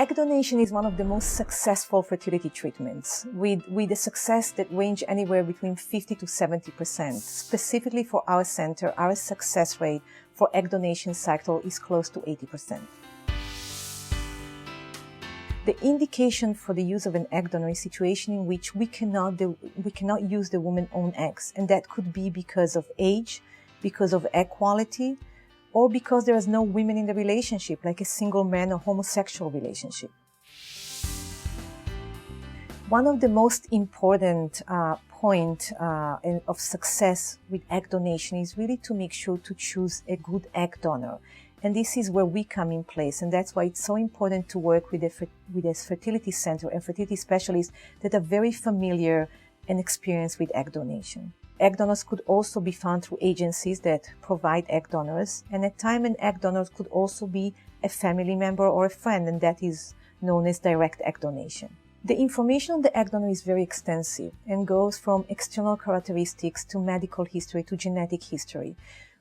Egg donation is one of the most successful fertility treatments, with a success that range anywhere between 50 to 70%. Specifically for our center, our success rate for egg donation cycle is close to 80%. The indication for the use of an egg donor is a situation in which we cannot use the woman's own eggs, and that could be because of age, because of egg quality, or because there is no women in the relationship, like a single man or homosexual relationship. One of the most important point of success with egg donation is really to make sure to choose a good egg donor. And this is where we come in place, and that's why it's so important to work with a fertility center and fertility specialists that are very familiar and experienced with egg donation. Egg donors could also be found through agencies that provide egg donors, and at times an egg donor could also be a family member or a friend, and that is known as direct egg donation. The information on the egg donor is very extensive and goes from external characteristics to medical history to genetic history.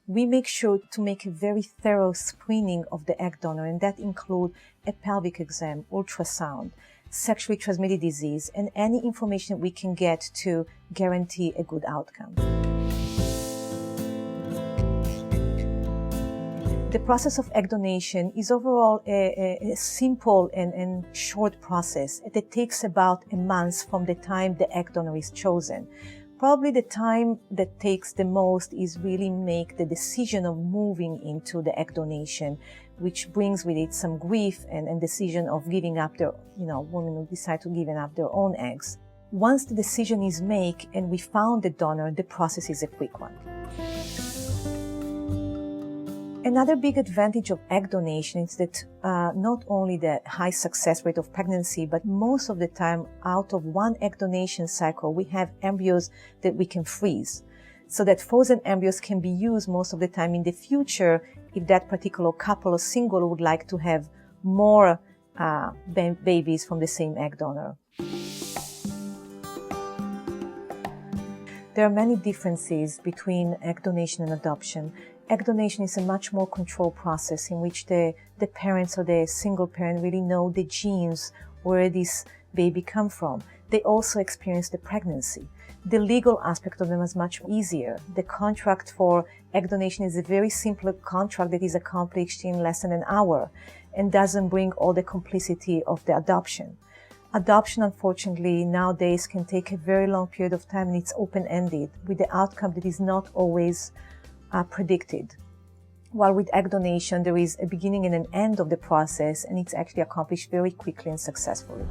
We make sure to make a very thorough screening of the egg donor, and that includes a pelvic exam, ultrasound, sexually transmitted disease, and any information we can get to guarantee a good outcome. The process of egg donation is overall a simple and short process. It takes about a month from the time the egg donor is chosen. Probably the time that takes the most is really make the decision of moving into the egg donation, which brings with it some grief and decision of giving up their, women who decide to give up their own eggs. Once the decision is made and we found the donor, the process is a quick one. Another big advantage of egg donation is that not only the high success rate of pregnancy, but most of the time out of one egg donation cycle, we have embryos that we can freeze. So that frozen embryos can be used most of the time in the future if that particular couple or single would like to have more babies from the same egg donor. There are many differences between egg donation and adoption. Egg donation is a much more controlled process in which the parents or the single parent really know the genes where this baby come from. They also experience the pregnancy. The legal aspect of them is much easier. The contract for egg donation is a very simple contract that is accomplished in less than an hour and doesn't bring all the complexity of the adoption. Adoption, unfortunately, nowadays can take a very long period of time, and it's open-ended with the outcome that is not always predicted. While with egg donation, there is a beginning and an end of the process, and it's actually accomplished very quickly and successfully.